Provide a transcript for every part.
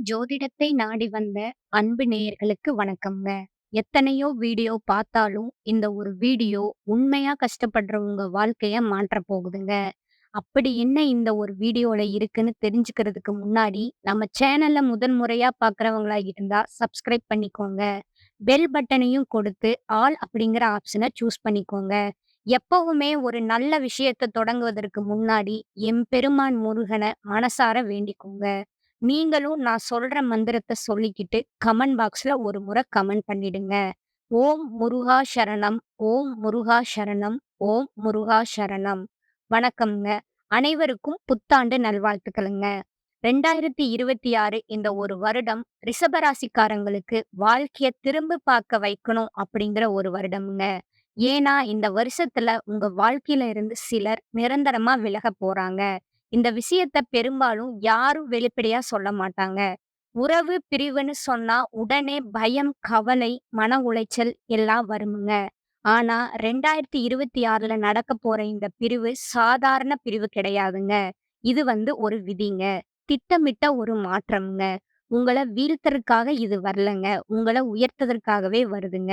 ஜோதிடத்தை நாடி வந்த அன்பு நேயர்களுக்கு வணக்கம்ங்க. எத்தனையோ வீடியோ பார்த்தாலும், இந்த ஒரு வீடியோ உண்மையா கஷ்டப்படுறவங்க வாழ்க்கைய மாற்றப் போகுதுங்க. அப்படி என்ன இந்த ஒரு வீடியோல இருக்குன்னு தெரிஞ்சுக்கிறதுக்கு முன்னாடி, நம்ம சேனல்ல முதல் முறையா பார்க்குறவங்களா இருந்தா சப்ஸ்கிரைப் பண்ணிக்கோங்க. பெல் பட்டனையும் கொடுத்து, ஆல் அப்படிங்கிற ஆப்ஷன சூஸ் பண்ணிக்கோங்க. எப்பவுமே ஒரு நல்ல விஷயத்த தொடங்குவதற்கு முன்னாடி, எம்பெருமான் முருகன மனசார வேண்டிக்கோங்க. நீங்களும் நான் சொல்ற மந்திரத்த சொல்லிக்கிட்டு கமெண்ட் பாக்ஸ்ல ஒரு முறை கமெண்ட் பண்ணிடுங்க. ஓம் முருகா சரணம், ஓம் முருகா சரணம், ஓம் முருகா சரணம். வணக்கம்ங்க. அனைவருக்கும் புத்தாண்டு நல்வாழ்த்துக்களுங்க. 2026 இந்த ஒரு வருடம் ரிஷபராசிக்காரங்களுக்கு வாழ்க்கைய திரும்பி பார்க்க வைக்கணும் அப்படிங்கிற ஒரு வருடம்ங்க. ஏன்னா இந்த வருஷத்துல உங்க வாழ்க்கையில இருந்து சிலர் நிரந்தரமா விலகப் போறாங்க. இந்த விஷயத்த பெரும்பாலும் யாரும் வெளிப்படையா சொல்ல மாட்டாங்க. உறவு பிரிவுன்னு சொன்னா உடனே பயம், கவலை, மன உளைச்சல் எல்லாம் வருமுங்க. ஆனா 2026ல நடக்கப் போற இந்த பிரிவு சாதாரண பிரிவு கிடையாதுங்க. இது ஒரு விதிங்க. திட்டமிட்ட ஒரு மாற்றம்ங்க. உங்கள வீழ்த்தறதுக்காக இது வரலங்க. உங்கள உயர்த்ததற்காகவே வருதுங்க.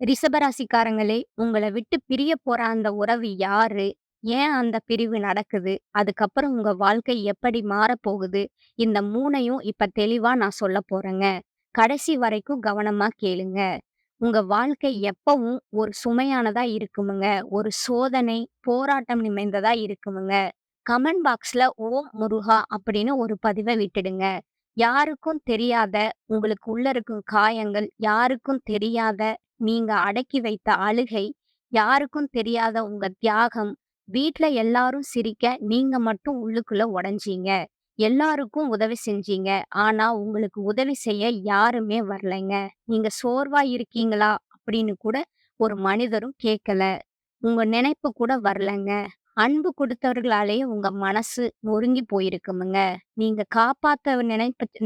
ரிஷபராசிக்காரங்களே, உங்கள விட்டு பிரியப் போற அந்த உறவு யாரு? ஏன் அந்த பிரிவு நடக்குது? அதுக்கப்புறம் உங்க வாழ்க்கை எப்படி மாறப்போகுது? இந்த 3யும் இப்ப தெளிவா நான் சொல்லப் போறேங்க. கடைசி வரைக்கும் கவனமா கேளுங்க. உங்க வாழ்க்கை எப்பவும் ஒரு சுமையானதா இருக்குமுங்க. ஒரு சோதனை, போராட்டம் நிறைந்ததா இருக்குமுங்க. கமெண்ட் பாக்ஸ்ல "ஓம் முருகா" அப்படின்னு ஒரு பதிவ விட்டுடுங்க. யாருக்கும் தெரியாத உங்களுக்கு உள்ள இருக்கும் காயங்கள், யாருக்கும் தெரியாத நீங்க அடக்கி வைத்த அழுகை, யாருக்கும் தெரியாத உங்க தியாகம், வீட்ல எல்லாரும் சிரிக்க நீங்க மட்டும் உள்ளுக்குள்ள உடைஞ்சீங்க. எல்லாருக்கும் உதவி செஞ்சீங்க. ஆனா உங்களுக்கு உதவி செய்ய யாருமே வரலைங்க. நீங்க சோர்வா இருக்கீங்களா? அப்படின்னு கூட ஒரு மனிதரும் கேட்கல. உங்க நினைப்பு கூட வரலங்க. அன்பு கொடுத்தவர்களாலேயே உங்க மனசு நொறுங்கி போயிருக்குமுங்க. நீங்க காப்பாத்த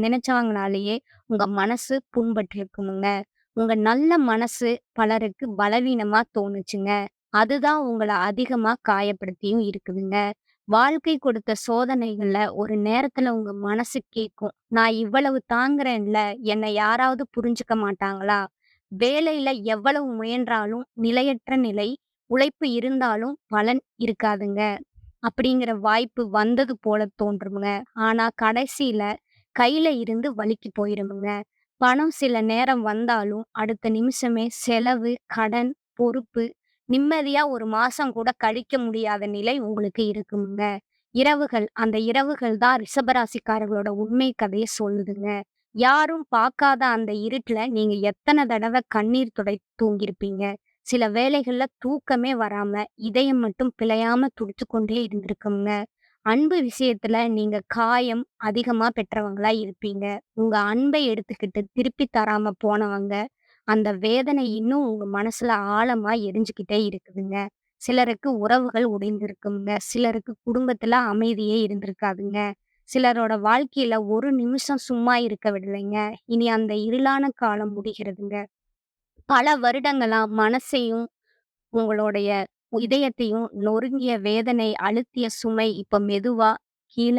நினைச்சவங்கனாலேயே உங்க மனசு புண்பட்டிருக்குமுங்க. உங்க நல்ல மனசு பலருக்கு பலவீனமா தோணுச்சுங்க. அதுதான் உங்கள அதிகமா காயப்படுத்தியும் இருக்குதுங்க. வாழ்க்கை கொடுத்த சோதனைகள்ல ஒரு நேரத்துல உங்க மனசு கேட்கும். நான் இவ்வளவு தாங்குறேன்ல, என்னை யாராவது புரிஞ்சுக்க மாட்டாங்களா? வேலையில எவ்வளவு முயன்றாலும் நிலையற்ற நிலை, உழைப்பு இருந்தாலும் பலன் இருக்காதுங்க. அப்படிங்கிற வாய்ப்பு வந்தது போல தோன்றுமுங்க. ஆனா கடைசியில கையில இருந்து வழுக்கி போயிருமுங்க. பணம் சில நேரம் வந்தாலும், அடுத்த நிமிஷமே செலவு, கடன், பொறுப்பு, நிம்மதியா ஒரு மாசம் கூட கழிக்க முடியாத நிலை உங்களுக்கு இருக்குமுங்க. அந்த இரவுகள் தான் ரிஷபராசிக்காரர்களோட உண்மை கதைய சொல்லுதுங்க. யாரும் பார்க்காத அந்த இருட்டுல நீங்க எத்தன தடவ கண்ணீர் தூங்கியிருப்பீங்க. சில வேளைகள்ல தூக்கமே வராம, இதயம் மட்டும் பிழையாம துடித்துக் கொண்டே இருந்திருக்கும்ங்க. அன்பு விஷயத்துல நீங்க காயம் அதிகமா பெற்றவங்களா இருப்பீங்க. உங்க அன்பை எடுத்துக்கிட்டு திருப்பி தராம போனவங்க, அந்த வேதனை இன்னும் உங்க மனசுல ஆழமா எரிஞ்சுக்கிட்டே இருக்குதுங்க. சிலருக்கு உறவுகள் உடைந்திருக்குங்க. சிலருக்கு குடும்பத்துல அமைதியே இருந்திருக்காதுங்க. சிலரோட வாழ்க்கையில ஒரு நிமிஷம் சும்மா இருக்க விடலைங்க. இனி அந்த இருளான காலம் முடிகிறதுங்க. பல வருடங்களா மனசையும், உங்களுடைய இதயத்தையும் நொறுங்கிய வேதனை, அழுத்திய சுமை இப்ப மெதுவா கீழ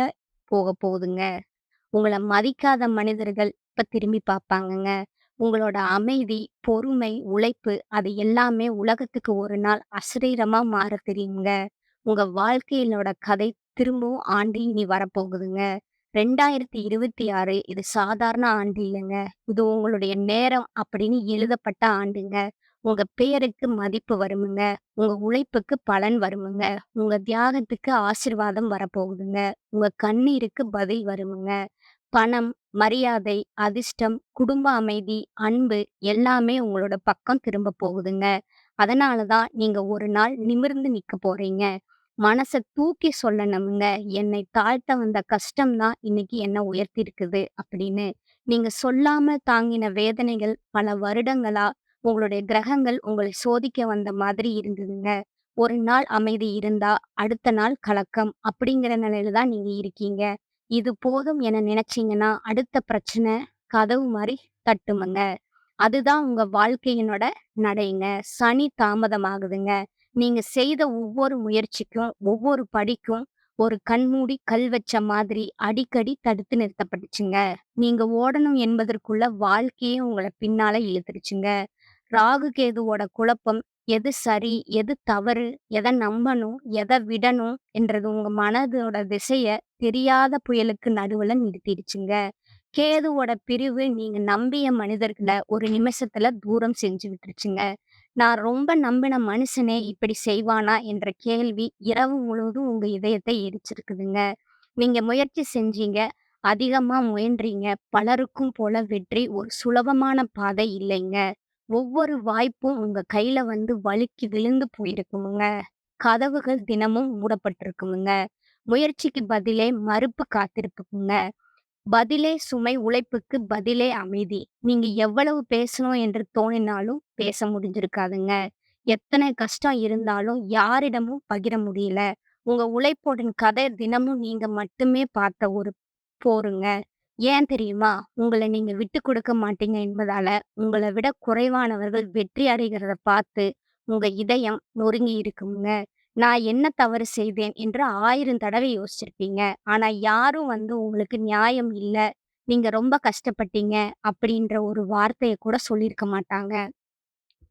போகுதுங்க. உங்கள மதிக்காத மனிதர்கள் இப்ப திரும்பி பார்ப்பாங்கங்க. உங்களோட அமைதி, பொறுமை, உழைப்பு அது எல்லாமே உலகத்துக்கு ஒரு நாள் அசரீரமா மாறத் தெரியுங்க. உங்க வாழ்க்கையிலோட கதை திரும்பவும் ஆண்டு இனி வரப்போகுதுங்க. 2026 இது சாதாரண ஆண்டு இல்லங்க. இது உங்களுடைய நேரம் அப்படின்னு எழுதப்பட்ட ஆண்டுங்க. உங்க பெயருக்கு மதிப்பு வருமுங்க. உங்க உழைப்புக்கு பலன் வருமுங்க. உங்க தியாகத்துக்கு ஆசீர்வாதம் வரப்போகுதுங்க. உங்க கண்ணீருக்கு பதில் வருமுங்க. பணம், மரியாதை, அதிர்ஷ்டம், குடும்ப அமைதி, அன்பு எல்லாமே உங்களோட பக்கம் திரும்ப போகுதுங்க. அதனால தான் நீங்க ஒரு நாள் நிமிர்ந்து நிக்க போறீங்க. மனச தூக்கி சொல்லணும்ங்க. என்னை தாழ்த்த வந்த கஷ்டம் தான் இன்னைக்கு என்ன உயர்த்தியிருக்குது அப்படின்னு. நீங்க சொல்லாம தாங்கின வேதனைகள் பல வருடங்களா உங்களுடைய கிரகங்கள் உங்களை சோதிக்க வந்த மாதிரி இருந்ததுங்க. ஒரு நாள் அமைதி இருந்தா, அடுத்த நாள் கலக்கம் அப்படிங்கிற நிலையில தான் நீங்க இருக்கீங்க. இது போதும் என நினைச்சீங்கன்னா, அடுத்த பிரச்சனை கதவு மாரி தட்டுமுங்க. அதுதான் உங்க வாழ்க்கையினோட நடைங்க. சனி தாமதமாகுதுங்க. நீங்க செய்த ஒவ்வொரு முயற்சிக்கும், ஒவ்வொரு படிக்கும் ஒரு கண்மூடி கல் வச்ச மாதிரி அடிக்கடி தடுத்து நிறுத்தப்பட்டுச்சுங்க. நீங்க ஓடணும் என்பதற்குள்ள வாழ்க்கையே உங்கள பின்னால இழுத்துருச்சுங்க. ராகு கேதுவோட குழப்பம் எது சரி, எது தவறு, எத நம்பணும், எத விடணும் என்றது உங்க மனதோட திசைய தெரியாத புயலுக்கு நடுவுல நிறுத்திடுச்சுங்க. கேதுவோட பிரிவு நீங்க நம்பிய மனிதர்கள ஒரு நிமிஷத்துல தூரம் செஞ்சு விட்டுருச்சுங்க. நான் ரொம்ப நம்பின மனுஷனே இப்படி செய்வானா என்ற கேள்வி இரவு முழுவதும் உங்க இதயத்தை எரிச்சிருக்குதுங்க. நீங்க முயற்சி செஞ்சீங்க, அதிகமா முயன்றீங்க. பலருக்கும் போல வெற்றி ஒரு சுலபமான பாதை இல்லைங்க. ஒவ்வொரு வாய்ப்பும் உங்க கையில வந்து வழுக்கி விழுந்து போயிருக்குமுங்க. கதவுகள் தினமும் மூடப்பட்டிருக்குமுங்க. முயற்சிக்கு பதிலே மறுப்பு காத்திருக்குங்க. பதிலே சுமை, உழைப்புக்கு பதிலே அமைதி. நீங்க எவ்வளவு பேசணும் என்று தோணினாலும் பேச முடிஞ்சிருக்காதுங்க. எத்தனை கஷ்டம் இருந்தாலும் யாரிடமும் பகிர முடியல. உங்க உழைப்போட கதை தினமும் நீங்க மட்டுமே பார்த்த ஒரு போருங்க. ஏன் தெரியுமா? உங்கள நீங்க விட்டுக் கொடுக்க மாட்டீங்க என்பதால, உங்கள விட குறைவானவர்கள் வெற்றி அடைகிறத பார்த்து, உங்க இதயம் நொறுங்கி இருக்குங்க. நான் என்ன தவறு செய்தேன் என்று 1000 தடவை யோசிச்சிருப்பீங்க. ஆனா யாரும் வந்து உங்களுக்கு நியாயம் இல்ல, நீங்க ரொம்ப கஷ்டப்பட்டீங்க அப்படின்ற ஒரு வார்த்தைய கூட சொல்லியிருக்க மாட்டாங்க.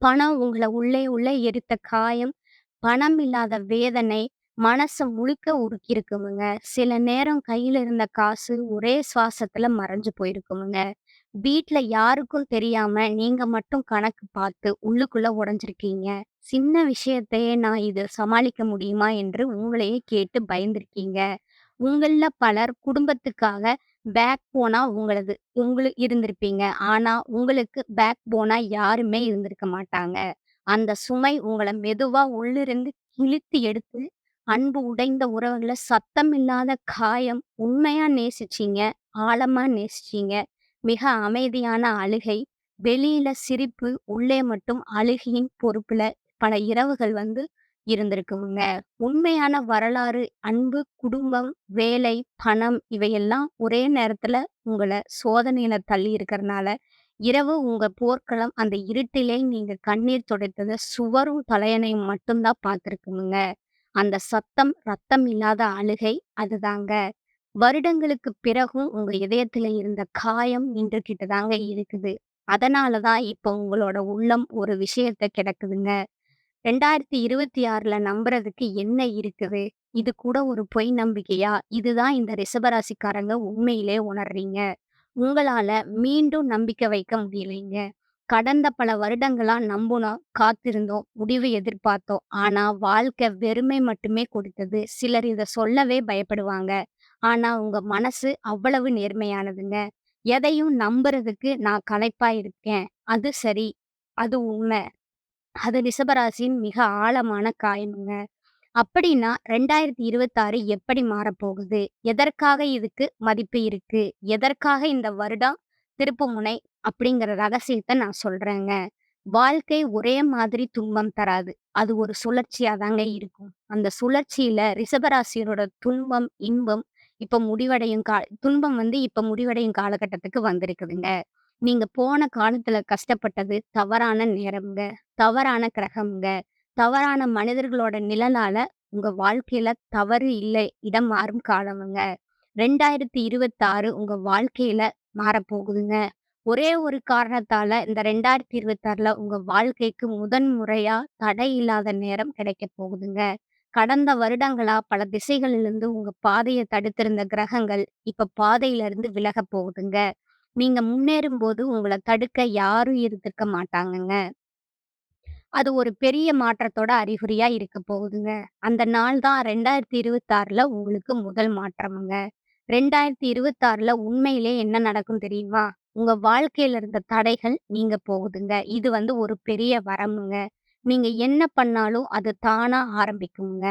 பணம் உங்கள உள்ளே உள்ளே எரித்த காயம், பணம் இல்லாத வேதனை, மனச முழுக்க உருக்கியிருக்குமுங்க. சில நேரம் கையில இருந்த காசு ஒரே சுவாசத்துல மறைஞ்சு போயிருக்குமுங்க. வீட்ல யாருக்கும் தெரியாம நீங்க மட்டும் கணக்கு பார்த்து உள்ளுக்குள்ள உடைஞ்சிருக்கீங்க. சின்ன விஷயத்தையே நான் இத சமாளிக்க முடியுமா என்று உங்களையே கேட்டு பயந்திருக்கீங்க. உங்கள்ல பலர் குடும்பத்துக்காக பேக் போனா இருந்திருப்பீங்க. ஆனா உங்களுக்கு பேக் போனா யாருமே இருந்திருக்க மாட்டாங்க. அந்த சுமை உங்கள மெதுவா உள்ளிருந்து இழுத்து எடுத்து, அன்பு உடைந்த உறவுகள சத்தமில்லாத காயம், உண்மையா நேசிச்சீங்க, ஆழமா நேசிச்சீங்க. மிக அமைதியான அழுகை, வெளியில சிரிப்பு, உள்ளே மட்டும் அழுகையின் பொறுப்புல பல இரவுகள் வந்து இருந்திருக்குங்க. உண்மையான வரலாறு, அன்பு, குடும்பம், வேலை, பணம் இவையெல்லாம் ஒரே நேரத்துல உங்கள சோதனையில தள்ளி இருக்கறனால, இரவு உங்க போர்க்களம் அந்த இருட்டிலே நீங்க கண்ணீர் துடைத்தத சுவரும் தலையணையும் மட்டும் தான் பார்த்திருக்குமுங்க. அந்த சத்தம், ரத்தம் இல்லாத அழுகை அதுதாங்க. வருடங்களுக்கு பிறகும் உங்க இதயத்துல இருந்த காயம் நின்றுகிட்டு தாங்க இருக்குது. அதனால தான் இப்ப உங்களோட உள்ளம் ஒரு விஷயத்த கிடக்குதுங்க. 2026ல நம்புறதுக்கு என்ன இருக்குது? இது கூட ஒரு பொய் நம்பிக்கையா? இதுதான் இந்த ரிஷபராசிக்காரங்க உண்மையிலே உணர்றீங்க. உங்களால மீண்டும் நம்பிக்கை வைக்க முடியலைங்க. கடந்த பல வருடங்களா நம்புனோம், காத்திருந்தோம், முடிவு எதிர்பார்த்தோம். ஆனா வாழ்க்கை வெறுமை மட்டுமே கொடுத்தது. சிலர் இத சொல்லவே பயப்படுவாங்க. ஆனா உங்க மனசு அவ்வளவு நேர்மையானதுங்க. எதையும் நம்புறதுக்கு நான் களைப்பா இருக்கேன். அது சரி. அது உண்மை. அது ரிஷபராசியின் மிக ஆழமான காயம்ங்க. அப்படின்னா 2026 எப்படி மாறப்போகுது? எதற்காக இதுக்கு மதிப்பு இருக்கு? எதற்காக இந்த வருடம் திருப்புமுனை அப்படிங்கிற ரகசியத்த நான் சொல்றேங்க. வாழ்க்கை ஒரே மாதிரி துன்பம் தராது. அது ஒரு சுழற்சியா தாங்க இருக்கும். அந்த சுழற்சியில ரிஷபராசியரோட துன்பம், இன்பம் இப்ப முடிவடையும் துன்பம் வந்து இப்ப முடிவடையும் காலகட்டத்துக்கு வந்திருக்குதுங்க. நீங்க போன காலத்துல கஷ்டப்பட்டது தவறான நேரம்ங்க. தவறான கிரகம்ங்க. தவறான மனிதர்களோட நிழலால உங்க வாழ்க்கையில தவறு இல்லை, இடம் மாறும் காலமுங்க. 2026 உங்க வாழ்க்கையில மாறப்போகுதுங்க. ஒரே ஒரு காரணத்தால இந்த 2026ல உங்க வாழ்க்கைக்கு முதன் முறையா தடை இல்லாத நேரம் கிடைக்கப் போகுதுங்க. கடந்த வருடங்களா பல திசைகளிலிருந்து உங்க பாதைய தடுத்திருந்த கிரகங்கள், இப்ப பாதையிலிருந்து விலகப் போகுதுங்க. நீங்க முன்னேறும்போது உங்கள தடுக்க யாரும் இருந்திருக்க மாட்டாங்கங்க. அது ஒரு பெரிய மாற்றத்தோட அறிகுறியா இருக்க போகுதுங்க. அந்த நாள் தான் 2026ல உங்களுக்கு முதல் மாற்றம்ங்க. 2026ல உண்மையிலே என்ன நடக்கும் தெரியுமா? உங்க வாழ்க்கையில இருந்த தடைகள் நீங்க போகுதுங்க. இது வந்து ஒரு பெரிய வரமுங்க. நீங்க என்ன பண்ணாலும் அது தானா ஆரம்பிக்குங்க.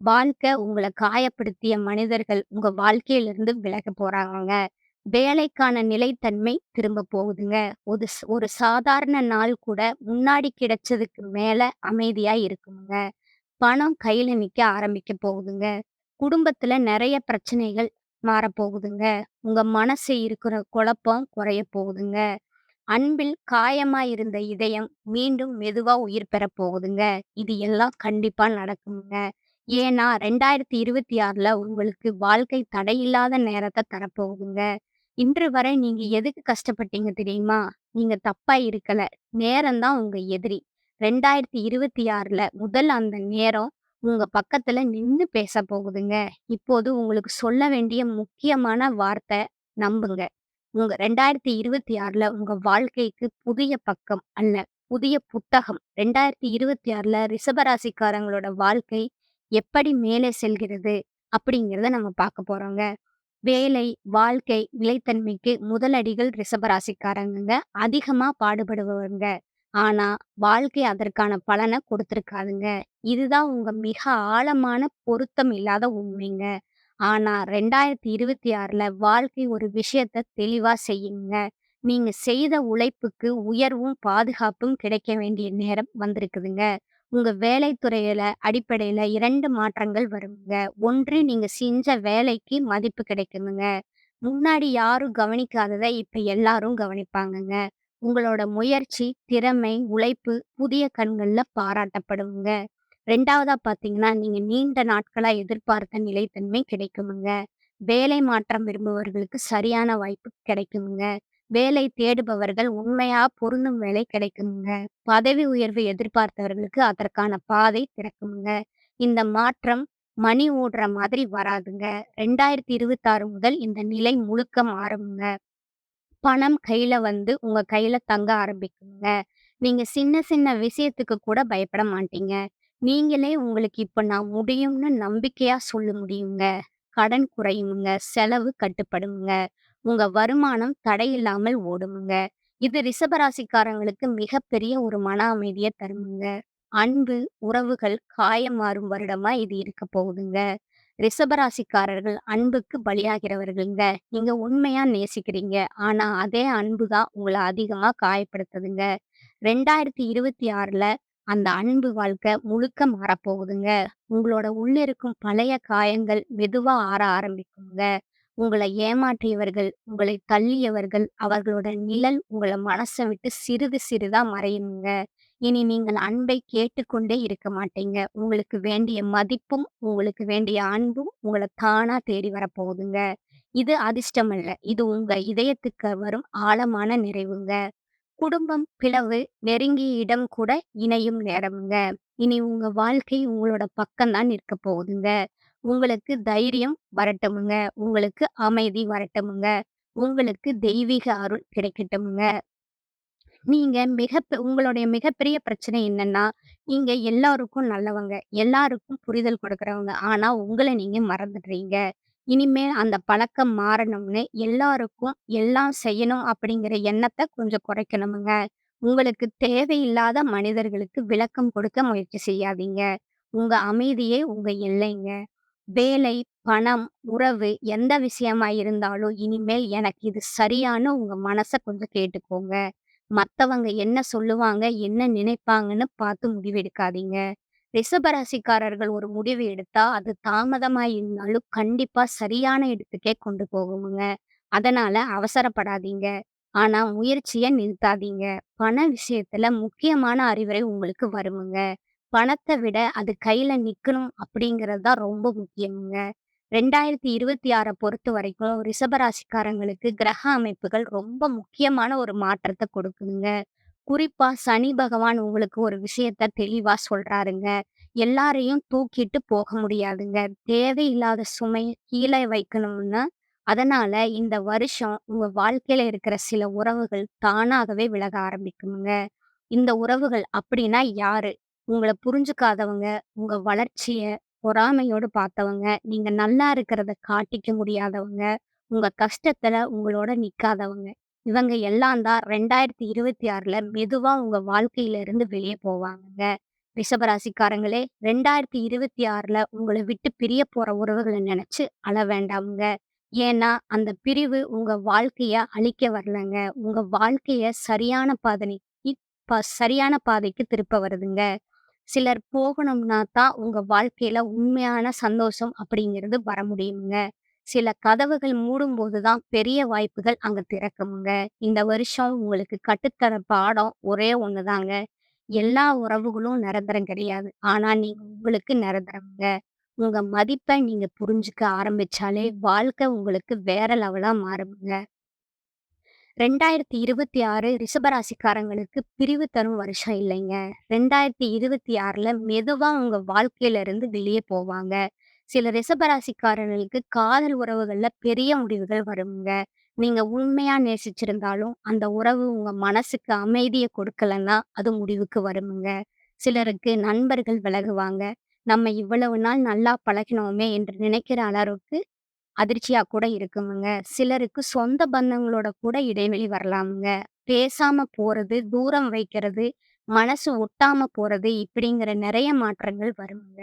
வாழ்க்கை உங்கள காயப்படுத்திய மனிதர்கள் உங்க வாழ்க்கையிலிருந்து விலகப் போறாங்கங்க. வேலைக்கான நிலைத்தன்மை திரும்ப போகுதுங்க. ஒரு சாதாரண நாள் கூட முன்னாடி கிடைச்சதுக்கு மேல அமைதியா இருக்குங்க. பணம் கையில நிக்க ஆரம்பிக்க போகுதுங்க. குடும்பத்துல நெறைய பிரச்சனைகள் மாறப்போகுதுங்க. உங்க மனசு இருக்கிற குழப்பம் குறையப் போகுதுங்க. அன்பில் காயமா இருந்த இதயம் மீண்டும் மெதுவா உயிர் பெறப் போகுதுங்க. இது எல்லாம் கண்டிப்பா நடக்குங்க. ஏன்னா 2026ல உங்களுக்கு வாழ்க்கை தடையில்லாத நேரத்த தரப்போகுதுங்க. இன்று வரை நீங்க எதுக்கு கஷ்டப்பட்டீங்க தெரியுமா? நீங்க தப்பா இருக்கல. நேரம் தான் உங்க எதிரி. 2026ல முதல் அந்த நேரம் உங்க பக்கத்துல நின்னு பேசப் போகுதுங்க. இப்போது உங்களுக்கு சொல்ல வேண்டிய முக்கியமான வார்த்தை நம்புங்க. உங்க 2026ல உங்க வாழ்க்கைக்கு புதிய பக்கம் அல்ல, புதிய புத்தகம். 2026ல ரிஷபராசிக்காரங்களோட வாழ்க்கை எப்படி மேலே செல்கிறது அப்படிங்கிறத நம்ம பார்க்க போறோங்க. வேலை, வாழ்க்கை, நிலைத்தன்மைக்கு முதலடிகள் ரிஷபராசிக்காரங்கங்க. அதிகமா பாடுபடுபவங்க. ஆனா, வாழ்க்கை அதற்கான பலன குடுத்திருக்காதுங்க. இதுதான் உங்க மிக ஆழமான பொருத்தம் இல்லாத உண்மைங்க. ஆனா 2026ல வாழ்க்கை ஒரு விஷயத்த தெளிவா செய்யுங்க. நீங்க செய்த உழைப்புக்கு உயர்வும், பாதுகாப்பும் கிடைக்க வேண்டிய நேரம் வந்திருக்குதுங்க. உங்க வேலைத் துறையில அடிப்படையில 2 மாற்றங்கள் வருங்க. 1 நீங்க செஞ்ச வேலைக்கு மதிப்பு கிடைக்குதுங்க. முன்னாடி யாரும் கவனிக்காதத இப்ப எல்லாரும் கவனிப்பாங்கங்க. உங்களோட முயற்சி, திறமை, உழைப்பு புதிய கண்கள்ல பாராட்டப்படுங்க. 2வதா பார்த்தீங்கன்னா, நீங்க நீண்ட நாட்களா எதிர்பார்த்த நிலைத்தன்மை கிடைக்குமுங்க. வேலை மாற்றம் விரும்புபவர்களுக்கு சரியான வாய்ப்பு கிடைக்குமுங்க. வேலை தேடுபவர்கள் உண்மையா பொருந்தும் வேலை கிடைக்குமுங்க. பதவி உயர்வு எதிர்பார்த்தவர்களுக்கு அதற்கான பாதை திறக்குமுங்க. இந்த மாற்றம் மணி ஓடுற மாதிரி வராதுங்க. 2026 முதல் இந்த நிலை முழுக்க மாறுமுங்க. பணம் கையில வந்து உங்க கையில தங்க ஆரம்பிக்குங்க. நீங்க சின்ன சின்ன விஷயத்துக்கு கூட பயப்பட மாட்டீங்க. நீங்களே உங்களுக்கு இப்ப நான் முடியும்னு நம்பிக்கையா சொல்ல முடியுங்க. கடன் குறையுமுங்க. செலவு கட்டுப்படுமுங்க. உங்க வருமானம் தடையில்லாமல் ஓடுமுங்க. இது ரிஷபராசிக்காரங்களுக்கு மிகப்பெரிய ஒரு மன அமைதிய தருமுங்க. அன்பு, உறவுகள் காயம் மாறும் வருடமா இது இருக்க போகுதுங்க. ரிஷபராசிக்காரர்கள் அன்புக்கு பலியாகிறவர்கள்ங்க. நீங்க உண்மையா நேசிக்கிறீங்க. ஆனா அதே அன்பு தான் உங்கள அதிகமா காயப்படுத்துதுங்க. 2026ல அந்த அன்பு வாழ்க்கை முழுக்க மாறப்போகுதுங்க. உங்களோட உள்ள இருக்கும் பழைய காயங்கள் மெதுவா ஆற ஆரம்பிக்குங்க. உங்கள ஏமாற்றியவர்கள், உங்களை தள்ளியவர்கள், அவர்களோட நிழல் உங்கள மனச விட்டு சிறிது சிறிதா மறையுங்க. இனி நீங்கள் அன்பை கேட்டுக்கொண்டே இருக்க மாட்டீங்க. உங்களுக்கு வேண்டிய மதிப்பும், உங்களுக்கு வேண்டிய அன்பும் உங்கள தானா தேடி வரப்போகுதுங்க. இது அதிர்ஷ்டம் அல்ல. இது உங்க இதயத்துக்கு வரும் ஆழமான நிறைவுங்க. குடும்பம், பிளவு, நெருங்கிய இடம் கூட இணையும் நேரம்ங்க. இனி உங்க வாழ்க்கை உங்களோட பக்கம் தான் நிற்க போகுதுங்க. உங்களுக்கு தைரியம் வரட்டுமுங்க. உங்களுக்கு அமைதி வரட்டுமுங்க. உங்களுக்கு தெய்வீக அருள் கிடைக்கட்டுமுங்க. நீங்க உங்களுடைய மிகப்பெரிய பிரச்சனை என்னன்னா, நீங்க எல்லாருக்கும் நல்லவங்க. எல்லாருக்கும் புரிதல் கொடுக்கிறவங்க. ஆனா, உங்கள நீங்க மறந்துடுறீங்க. இனிமேல் அந்த பழக்கம் மாறணும்னு எல்லாருக்கும் எல்லாம் செய்யணும் அப்படிங்கிற எண்ணத்த கொஞ்சம் குறைக்கணுமுங்க. உங்களுக்கு தேவையில்லாத மனிதர்களுக்கு விளக்கம் கொடுக்க முயற்சி செய்யாதீங்க. உங்க அமைதியே உங்க எல்லைங்க. வேலை, பணம், உறவு எந்த விஷயமா இருந்தாலும் இனிமேல் எனக்கு இது சரியான்னு உங்க மனச கொஞ்சம் கேட்டுக்கோங்க. மத்தவங்க என்ன சொல்லுவாங்க, என்ன நினைப்பாங்கன்னு பார்த்து முடிவெடுக்காதீங்க. ரிஷபராசிக்காரர்கள் ஒரு முடிவு எடுத்தா, அது தாமதமா இருந்தாலும் கண்டிப்பா சரியான இடத்துக்கே கொண்டு போகுமுங்க. அதனால அவசரப்படாதீங்க. ஆனா முயற்சிய நிறுத்தாதீங்க. பண விஷயத்துல முக்கியமான அறிவுரை உங்களுக்கு வருமுங்க. பணத்த விட அது கையில நிக்கணும் அப்படிங்கிறது தான் ரொம்ப முக்கியமுங்க. 2026 பொறுத்தவரைக்கும் ரிஷபராசிக்காரங்களுக்கு கிரக அமைப்புகள் ரொம்ப முக்கியமான ஒரு மாற்றத்த கொடுக்குதுங்க. குறிப்பா சனி பகவான் உங்களுக்கு ஒரு விஷயத்த தெளிவா சொல்றாருங்க. எல்லாரையும் தூக்கிட்டு போக முடியாதுங்க. தேவையில்லாத சுமைய கீழ வைக்கணும்னா, அதனால இந்த வருஷம் உங்க வாழ்க்கையில இருக்கிற சில உறவுகள் தானாகவே விலக ஆரம்பிக்குங்க. இந்த உறவுகள் அப்படின்னா யாரு? உங்கள புரிஞ்சுக்காதவங்க, உங்க வளர்ச்சிய பொறாமையோடு பார்த்தவங்க, நீங்க நல்லா இருக்கிறத காட்டிக்க முடியாதவங்க, உங்க கஷ்டத்துல உங்களோட நிக்காதவங்க. இவங்க எல்லாம் தான் 2026ல மெதுவா உங்க வாழ்க்கையில இருந்து வெளிய போவாங்கங்க. ரிஷபராசிக்காரங்களே 2026ல உங்கள விட்டு பிரிய போற உறவுகள நெனச்சு அழ வேண்டாம்ங்க. ஏன்னா, அந்த பிரிவு உங்க வாழ்க்கைய அழிக்க வரலங்க. உங்க வாழ்க்கைய சரியான பாதைக்கு திருப்ப வருதுங்க. சிலர் போகணும்னா தான் உங்க வாழ்க்கையில உண்மையான சந்தோஷம் அப்படிங்கிறது வர முடியுங்க. சில கதவுகள் மூடும்போது தான் பெரிய வாய்ப்புகள் அங்க திறக்குமுங்க. இந்த வருஷம் உங்களுக்கு கத்துத்தர பாடம் ஒரே ஒண்ணுதாங்க. எல்லா உறவுகளும் நிரந்தரம் கிடையாது. ஆனா நீங்க உங்களுக்கு நிரந்தரம்ங்க. உங்க மதிப்ப நீங்க புரிஞ்சுக்க ஆரம்பிச்சாலே, வாழ்க்கை உங்களுக்கு வேற லெவலா மாறும்ங்க. 2026 ரிஷபராசிக்காரங்களுக்கு பிரிவு தரும் வருஷம் இல்லைங்க. 2026ல மெதுவா உங்க வாழ்க்கையில இருந்து வெளிய போவாங்க. சில ரிஷபராசிக்காரர்களுக்கு காதல் உறவுகள்ல பெரிய முடிவுகள் வருங்க. நீங்க உண்மையா நேசிச்சிருந்தாலும், அந்த உறவு உங்க மனசுக்கு அமைதிய கொடுக்கலன்னா, அது முடிவுக்கு வருமுங்க. சிலருக்கு நண்பர்கள் விலகுவாங்க. நம்ம இவ்வளவு நாள் நல்லா பழகினோமே என்று நினைக்கிற அளவுக்கு அதிர்ச்சியா கூட இருக்குமுங்க. சிலருக்கு சொந்த பந்தங்களோட கூட இடைவெளி வரலாமுங்க. பேசாம போறது, தூரம் வைக்கிறது, மனசு ஒட்டாம போறது இப்படிங்கிற நெறைய மாற்றங்கள் வருமுங்க.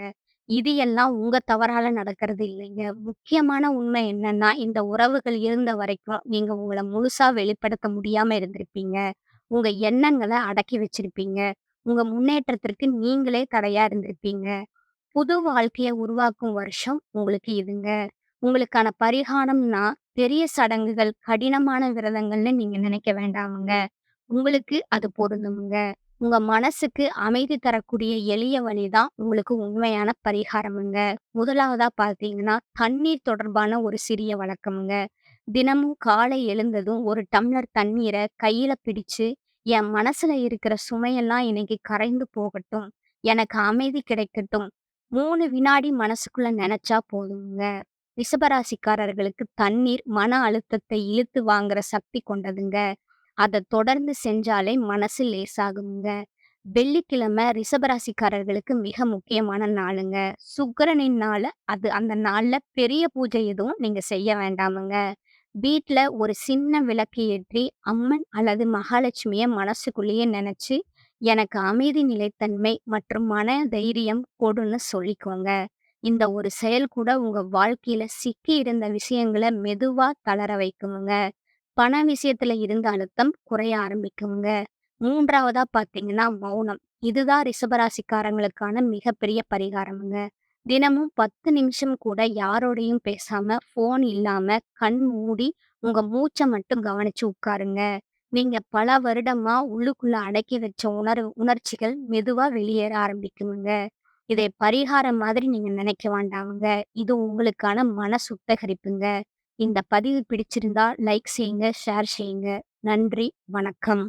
இது எல்லாம் உங்க தவறால நடக்கிறது இல்லைங்க. முக்கியமான உண்மை என்னன்னா, இந்த உறவுகள் இருந்த வரைக்கும் நீங்க உங்கள முழுசா வெளிப்படுத்த முடியாம இருந்திருப்பீங்க. உங்க எண்ணங்கள அடக்கி வச்சிருப்பீங்க. உங்க முன்னேற்றத்திற்கு நீங்களே தடையா இருந்திருப்பீங்க. புது வாழ்க்கைய உருவாக்கும் வருஷம் உங்களுக்கு இதுங்க. உங்களுக்கான பரிகாரம்னா, பெரிய சடங்குகள், கடினமான விரதங்கள்னு நீங்க நினைக்க வேண்டாமுங்க. உங்களுக்கு அது பொருந்தும்ங்க. உங்க மனசுக்கு அமைதி தரக்கூடிய எளிய வழிதான் உங்களுக்கு உண்மையான பரிகாரமுங்க. முதலாவதா பார்த்தீங்கன்னா, தண்ணீர் தொடர்பான ஒரு சிறிய வழக்கம்ங்க. தினமும் காலை எழுந்ததும் ஒரு டம்ளர் தண்ணீர கையில பிடிச்சு, என் மனசுல இருக்கிற சுமையெல்லாம் இன்னைக்கு கரைந்து போகட்டும். எனக்கு அமைதி கிடைக்கட்டும். 3 வினாடி மனசுக்குள்ள நெனச்சா போதுங்க. ரிஷபராசிக்காரர்களுக்கு தண்ணீர் மன அழுத்தத்தை இழுத்து வாங்குற சக்தி கொண்டதுங்க. அத தொடர்ந்து செஞ்சாலே மனசு லேசாகுங்க. வெள்ளிக்கிழமை ரிஷபராசிக்காரர்களுக்கு மிக முக்கியமான நாளுங்க. சுக்கிரனின் நாள அந்த நாள்ல பெரிய பூஜை எதுவும் நீங்க செய்ய வேண்டாமுங்க. வீட்ல ஒரு சின்ன விளக்கு ஏற்றி அம்மன் அல்லது மகாலட்சுமிய மனசுக்குள்ளேயே நெனச்சு, எனக்கு அமைதி, நிலைத்தன்மை மற்றும் மன தைரியம் கொடுன்னு சொல்லிக்கோங்க. இந்த ஒரு செயல் கூட உங்க வாழ்க்கையில சிக்கி இருந்த விஷயங்கள மெதுவா தளர வைக்குமுங்க. பண விஷயத்துல இருந்த அழுத்தம் குறைய ஆரம்பிக்குங்க. 3வதா பார்த்தீங்கன்னா மௌனம். இதுதான் ரிஷபராசிக்காரங்களுக்கான மிகப்பெரிய பரிகாரமுங்க. தினமும் 10 நிமிஷம் கூட யாரோடையும் பேசாம, ஃபோன் இல்லாம, கண் மூடி உங்க மூச்ச மட்டும் கவனிச்சு உட்காருங்க. நீங்க பல வருடமா உள்ளுக்குள்ள அடக்கி வச்ச உணர்ச்சிகள் மெதுவா வெளியேற ஆரம்பிக்குமுங்க. இதை பரிகாரம் மாதிரி நீங்க நினைக்க வேண்டாமுங்க. இது உங்களுக்கான மன சுத்தகரிப்புங்க. இந்த பதிவு பிடிச்சிருந்தா லைக் செய்யுங்க, ஷேர் செய்யுங்க. நன்றி, வணக்கம்.